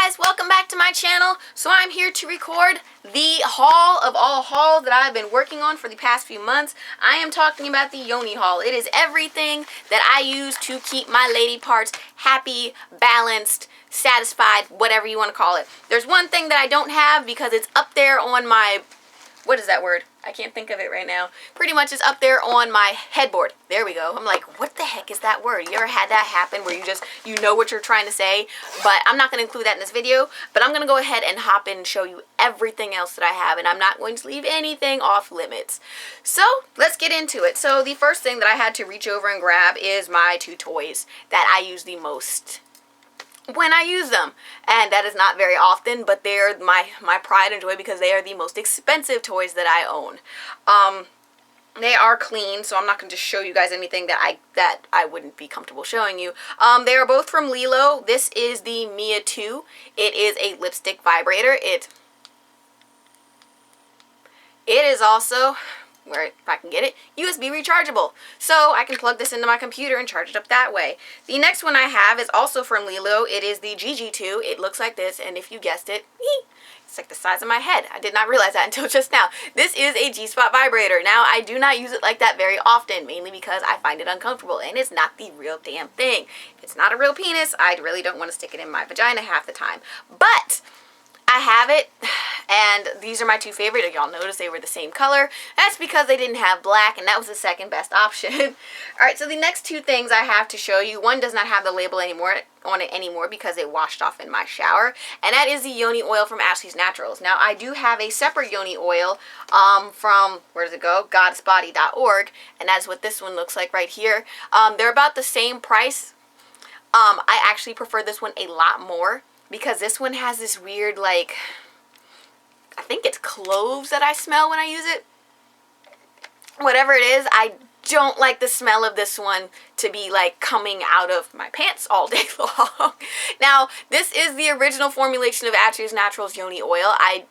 guys, welcome back to my channel. So I'm here to record the haul of all hauls that I've been working on for the past few months. I am talking about the Yoni haul. It is everything that I use to keep my lady parts happy, balanced, satisfied, whatever you want to call it. There's one thing that I don't have because it's up there on my, what is that word? I can't think of it right now. Pretty much it's up there on my headboard. There we go. I'm like, what the heck is that word? You ever had that happen where you know what you're trying to say? But I'm not going to include that in this video. But I'm going to go ahead and hop in and show you everything else that I have. And I'm not going to leave anything off limits. So let's get into it. So the first thing that I had to reach over and grab is my two toys that I use the most when I use them, and that is not very often, but they're my pride and joy because they are the most expensive toys that I own. They are clean, so I'm not going to show you guys anything that I wouldn't be comfortable showing you. They are both from Lilo. This is the Mia 2. It is a lipstick vibrator. It is also, if I can get it, USB rechargeable. So I can plug this into my computer and charge it up that way. The next one I have is also from Lilo. It is the Gigi 2. It looks like this, and if you guessed it, it's like the size of my head. I did not realize that until just now. This is a G-spot vibrator. Now, I do not use it like that very often, mainly because I find it uncomfortable, and it's not the real damn thing. It's not a real penis. I really don't want to stick it in my vagina half the time. But I have it, and these are my two favorite. Y'all notice they were the same color. That's because they didn't have black, and that was the second best option. Alright, so the next two things I have to show you, one does not have the label on it anymore because it washed off in my shower, and that is the Yoni oil from Ashley's Naturals. Now, I do have a separate Yoni oil from, where does it go? goddessbody.org, and that's what this one looks like right here. They're about the same price. I actually prefer this one a lot more, because this one has this weird, like, I think it's cloves that I smell when I use it. Whatever it is, I don't like the smell of this one to be, like, coming out of my pants all day long. Now, this is the original formulation of Ashley's Naturals Yoni oil. I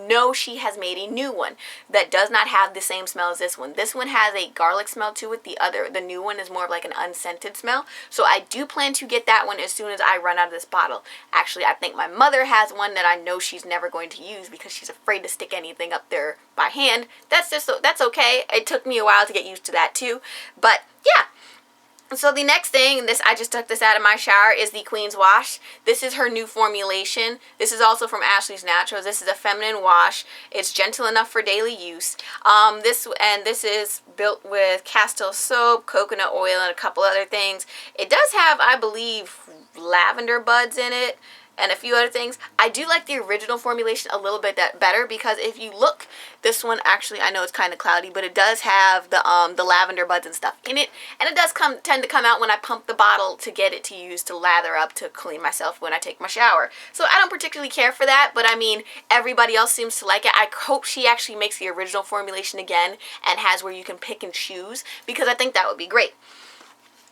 know she has made a new one that does not have the same smell as this one. This one has a garlic smell to it. The new one is more of like an unscented smell. So I do plan to get that one as soon as I run out of this bottle. Actually, I think my mother has one that I know she's never going to use because she's afraid to stick anything up there by hand. That's okay. It took me a while to get used to that too. But yeah. So the next thing, I just took this out of my shower, is the Queen's Wash. This is her new formulation. This is also from Ashley's Naturals. This is a feminine wash. It's gentle enough for daily use. This is built with Castile soap, coconut oil, and a couple other things. It does have, I believe, lavender buds in it, and a few other things. I do like the original formulation a little bit better because if you look, this one actually, I know it's kind of cloudy, but it does have the lavender buds and stuff in it, and it does tend to come out when I pump the bottle to get it to use to lather up to clean myself when I take my shower. So I don't particularly care for that, but I mean, everybody else seems to like it. I hope she actually makes the original formulation again and has where you can pick and choose, because I think that would be great.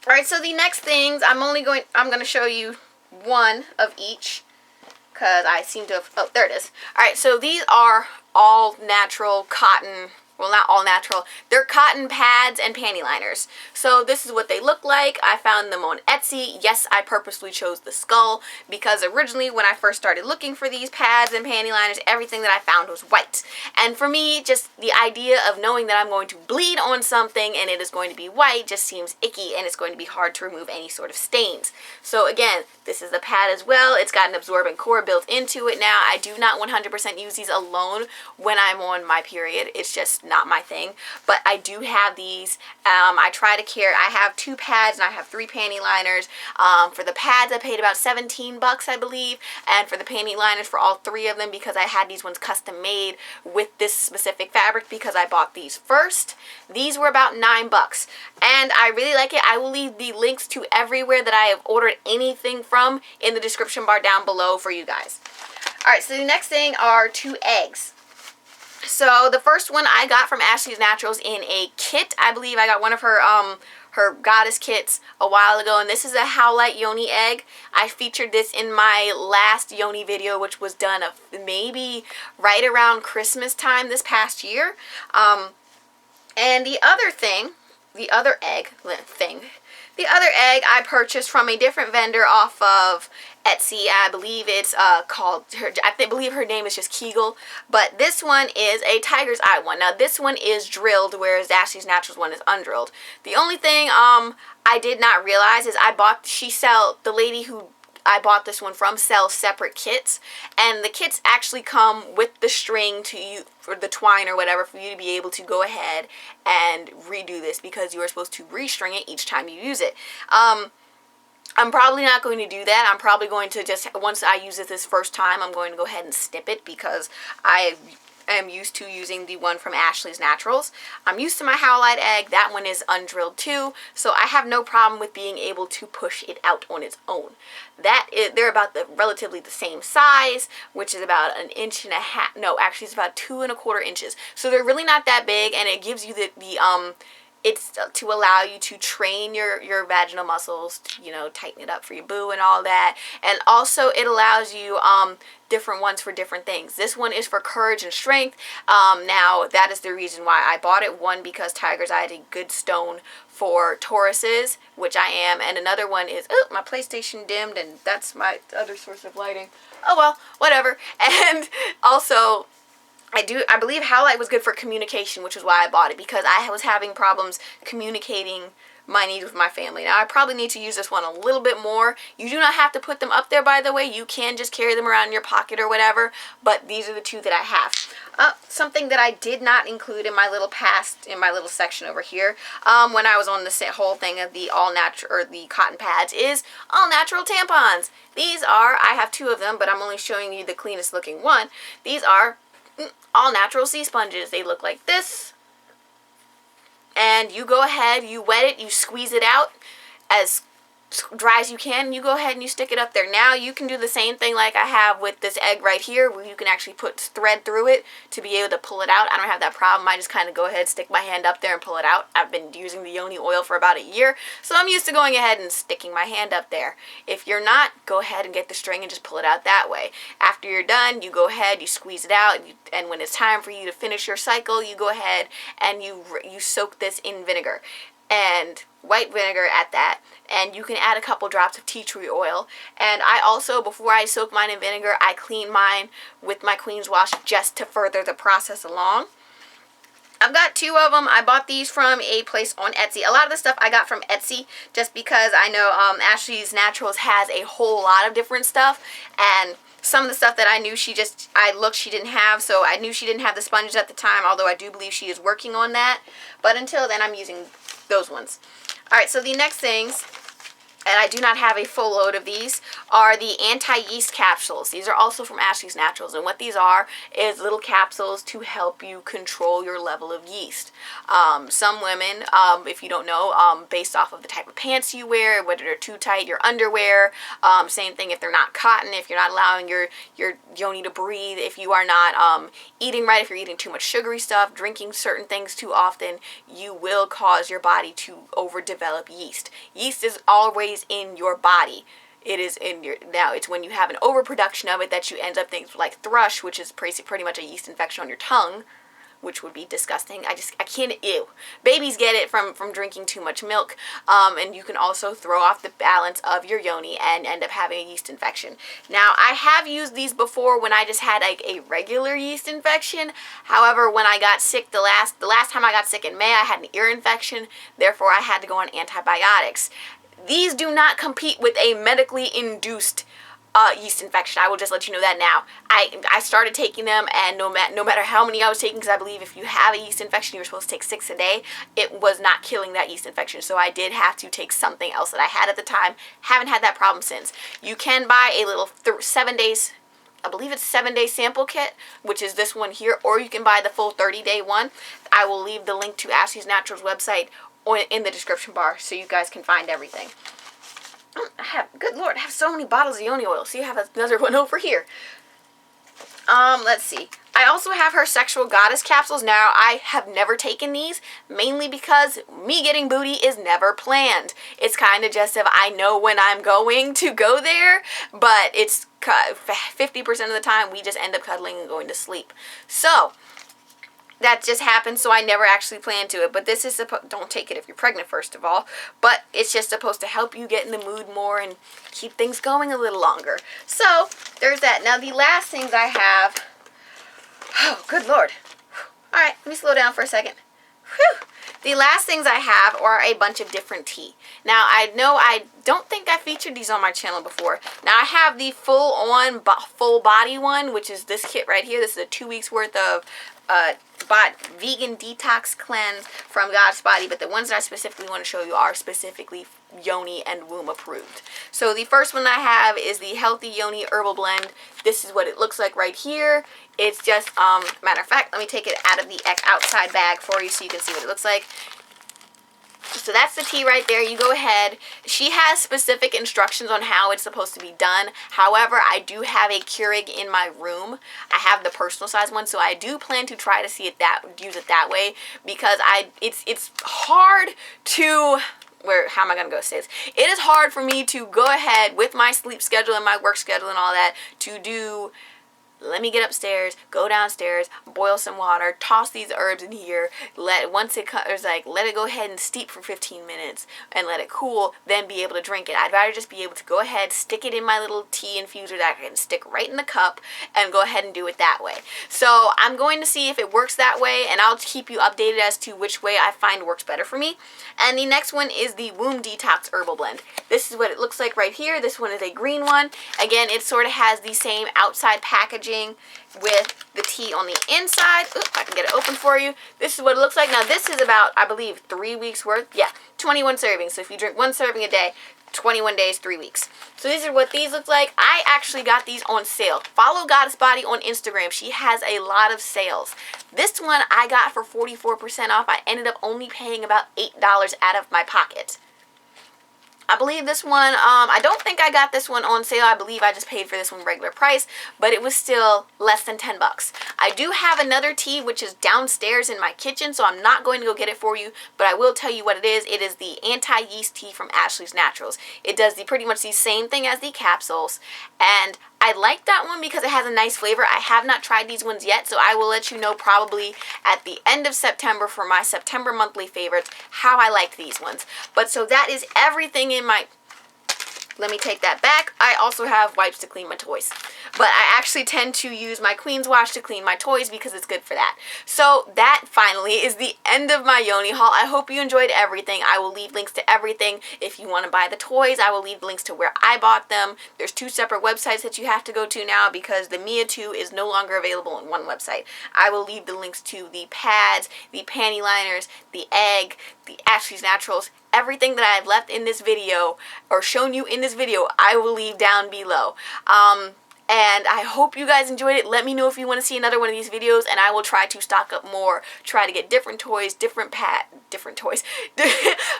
Alright, so the next things, I'm going to show you one of each because I seem to have, oh, there it is. Alright, so these are all natural cotton, well, not all natural, they're cotton pads and panty liners. So this is what they look like. I found them on Etsy. Yes, I purposely chose the skull because originally when I first started looking for these pads and panty liners, everything that I found was white. And for me, just the idea of knowing that I'm going to bleed on something and it is going to be white just seems icky, and it's going to be hard to remove any sort of stains. So again, this is the pad as well. It's got an absorbent core built into it now. I do not 100% use these alone when I'm on my period. It's just not my thing, but I do have these. I try to carry, I have 2 pads and I have 3 panty liners. For the pads I paid about 17 bucks, I believe, and for the panty liners, for all 3 of them, because I had these ones custom made with this specific fabric because I bought these first. These were about 9 bucks, and I really like it. I will leave the links to everywhere that I have ordered anything from in the description bar down below for you guys. Alright, so the next thing are 2 eggs. So the first one I got from Ashley's Naturals in a kit. I believe I got one of her goddess kits a while ago, and this is a Howlite Yoni egg. I featured this in my last Yoni video, which was done maybe right around Christmas time this past year. And the other thing, the other egg thing, The other egg I purchased from a different vendor off of Etsy. I believe it's called her. Believe her name is just Keggel. But this one is a tiger's eye one. Now this one is drilled, whereas Ashley's Naturals one is undrilled. The only thing I did not realize is the lady who I bought this one from sells separate kits, and the kits actually come with the string to you, for the twine or whatever, for you to be able to go ahead and redo this, because you are supposed to restring it each time you use it. I'm probably not going to do that. I'm probably going to just, once I use it this first time, I'm going to go ahead and snip it, because I am used to using the one from Ashley's Naturals. I'm used to my howlite egg. That one is undrilled too, so I have no problem with being able to push it out on its own. They're about relatively the same size, which is about 1.5 inches. No, actually it's about 2.25 inches. So they're really not that big, and it gives you it's to allow you to train your vaginal muscles, to, tighten it up for your boo and all that. And also it allows you different ones for different things. This one is for courage and strength. Now that is the reason why I bought it. One, because tiger's eye is a good stone for Tauruses, which I am, and another one is, oh, my PlayStation dimmed, and that's my other source of lighting. Oh well, whatever. And also, I believe howlite was good for communication, which is why I bought it, because I was having problems communicating my needs with my family. Now, I probably need to use this one a little bit more. You do not have to put them up there, by the way. You can just carry them around in your pocket or whatever, but these are the two that I have. Something that I did not include in my little section over here, when I was on the whole thing of the the cotton pads, is all natural tampons. These are, I have 2 of them, but I'm only showing you the cleanest looking one. These are all natural sea sponges. They look like this, and you go ahead, you wet it, you squeeze it out as dry as you can, and you go ahead and you stick it up there. Now you can do the same thing like I have with this egg right here, where you can actually put thread through it to be able to pull it out. I don't have that problem. I just kind of go ahead, stick my hand up there and pull it out. I've been using the Yoni oil for about a year, so I'm used to going ahead and sticking my hand up there. If you're not, go ahead and get the string and just pull it out that way. After you're done, you go ahead, you squeeze it out, and when it's time for you to finish your cycle, you go ahead and you soak this in vinegar, and white vinegar at that, and you can add a couple drops of tea tree oil. And I also, before I soak mine in vinegar, I clean mine with my Queen's Wash just to further the process along. I've got 2 of them. I bought these from a place on Etsy. A lot of the stuff I got from Etsy, just because I know Ashley's Naturals has a whole lot of different stuff, and some of the stuff that I knew she didn't have, so I knew she didn't have the sponges at the time, although I do believe she is working on that. But until then, I'm using those ones. Alright, so the next things, and I do not have a full load of these, are the anti-yeast capsules. These are also from Ashley's Naturals, and what these are is little capsules to help you control your level of yeast. Some women, if you don't know, based off of the type of pants you wear, whether they're too tight, your underwear, same thing if they're not cotton, if you're not allowing your yoni to breathe, if you are not eating right, if you're eating too much sugary stuff, drinking certain things too often, you will cause your body to overdevelop yeast. Yeast is always in your body. It is in your, now it's when you have an overproduction of it that you end up things like thrush, which is pretty much a yeast infection on your tongue, which would be disgusting. I can't, ew. Babies get it from drinking too much milk, and you can also throw off the balance of your yoni and end up having a yeast infection. Now, I have used these before when I just had like a regular yeast infection. However, when I got sick, the last time I got sick in May, I had an ear infection. Therefore, I had to go on antibiotics. These do not compete with a medically induced yeast infection. I will just let you know that now. I started taking them, and no matter how many I was taking, because I believe if you have a yeast infection, you're supposed to take 6 a day, it was not killing that yeast infection. So I did have to take something else that I had at the time. Haven't had that problem since. You can buy a little 7 days, I believe it's 7-day sample kit, which is this one here, or you can buy the full 30-day one. I will leave the link to Ashley's Naturals website in the description bar so you guys can find everything. Good Lord, I have so many bottles of Yoni oil. So you have another one over here. Let's see. I also have her Sexual Goddess capsules. Now, I have never taken these, mainly because me getting booty is never planned. It's kind of just if I know when I'm going to go there, but it's 50% of the time we just end up cuddling and going to sleep. So, that just happened, so I never actually planned to it. But this is don't take it if you're pregnant, first of all. But it's just supposed to help you get in the mood more and keep things going a little longer. So there's that. Now the last things I have. Oh, good Lord. All right, let me slow down for a second. Whew. The last things I have are a bunch of different tea. Now, I know I don't think I featured these on my channel before. Now, I have the full-on, full body one, which is this kit right here. This is a 2 weeks worth of vegan detox cleanse from God's Body, but the ones that I specifically want to show you are specifically Yoni and womb approved. So the first one I have is the Healthy Yoni Herbal Blend. This is what it looks like right here. It's just, matter of fact, let me take it out of the outside bag for you so you can see what it looks like. So that's the tea right there. You go ahead. She has specific instructions on how it's supposed to be done. However, I do have a Keurig in my room. I have the personal size one, so I do plan to try to use it that way, because it's hard to how am I gonna go say this? It is hard for me to go ahead with my sleep schedule and my work schedule and all that to do. Let me get upstairs, go downstairs, boil some water, toss these herbs in here, let it go ahead and steep for 15 minutes and let it cool, then be able to drink it. I'd rather just be able to go ahead, stick it in my little tea infuser that I can stick right in the cup and go ahead and do it that way. So I'm going to see if it works that way, and I'll keep you updated as to which way I find works better for me. And the next one is the Womb Detox Herbal Blend. This is what it looks like right here. This one is a green one. Again, it sort of has the same outside packaging with the tea on the inside. Oops, I can get it open for you. This is what it looks like. Now this is about, I believe, 3 weeks worth. Yeah, 21 servings. So if you drink 1 serving a day, 21 days, 3 weeks. So these are what these look like. I actually got these on sale. Follow Goddess Body on Instagram. She has a lot of sales. This one I got for 44% off. I ended up only paying about $8 out of my pocket. I believe this one, I don't think I got this one on sale. I believe I just paid for this one regular price, but it was still less than 10 bucks. I do have another tea, which is downstairs in my kitchen, so I'm not going to go get it for you, but I will tell you what it is. It is the Anti-yeast tea from Ashley's Naturals. It does pretty much the same thing as the capsules, and I like that one because it has a nice flavor. I have not tried these ones yet, so I will let you know probably at the end of September for my September monthly favorites how I like these ones. But so that is everything in my... Let me take that back. I also have wipes to clean my toys. But I actually tend to use my Queen's Wash to clean my toys because it's good for that. So that finally is the end of my Yoni haul. I hope you enjoyed everything. I will leave links to everything. If you want to buy the toys, I will leave links to where I bought them. There's 2 separate websites that you have to go to now because the Mia 2 is no longer available on one website. I will leave the links to the pads, the panty liners, the egg, the Ashley's Naturals. Everything that I've left in this video or shown you in this video, I will leave down below. And I hope you guys enjoyed it. Let me know if you want to see another one of these videos, and I will try to stock up more, try to get different toys, different toys,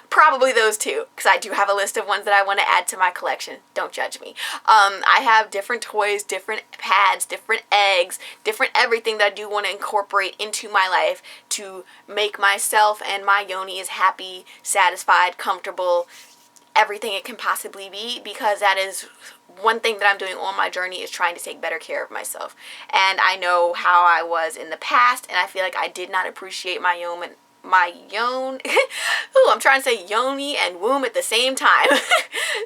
probably those too, because I do have a list of ones that I want to add to my collection. Don't judge me. I have different toys, different pads, different eggs, different everything that I do want to incorporate into my life to make myself and my Yoni as happy, satisfied, comfortable, everything it can possibly be, because that is one thing that I'm doing on my journey, is trying to take better care of myself. And I know how I was in the past, and I feel like I did not appreciate my I'm trying to say Yoni and womb at the same time.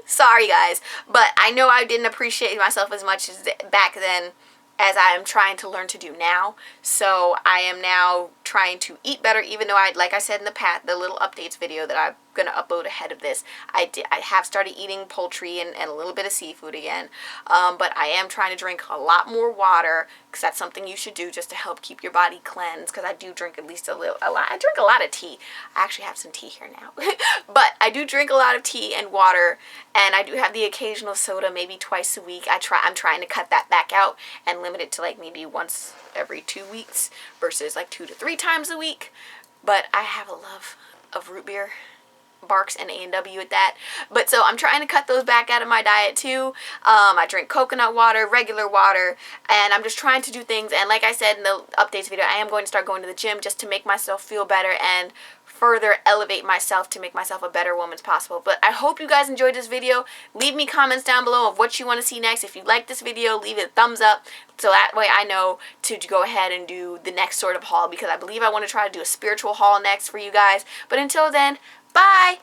Sorry guys, but I know I didn't appreciate myself as much as back then as I am trying to learn to do now. So I am now trying to eat better, even though like I said in the little updates video that I'm going to upload ahead of this, I have started eating poultry and a little bit of seafood again. But I am trying to drink a lot more water, because that's something you should do just to help keep your body cleansed, because I do drink at least a lot. I drink a lot of tea. I actually have some tea here now. But I do drink a lot of tea and water, and I do have the occasional soda maybe twice a week. I'm trying to cut that back out and limit it to like maybe once every 2 weeks versus like 2 to 3 times a week. But I have a love of root beer, Barks and A&W at that. But so I'm trying to cut those back out of my diet too. I drink coconut water, regular water, and I'm just trying to do things. And like I said in the updates video, I am going to start going to the gym just to make myself feel better. And further elevate myself to make myself a better woman as possible. But I hope you guys enjoyed this video. Leave me comments down below of what you want to see next. If you like this video, leave it a thumbs up, so that way I know to go ahead and do the next sort of haul, because I believe I want to try to do a spiritual haul next for you guys. But until then, bye!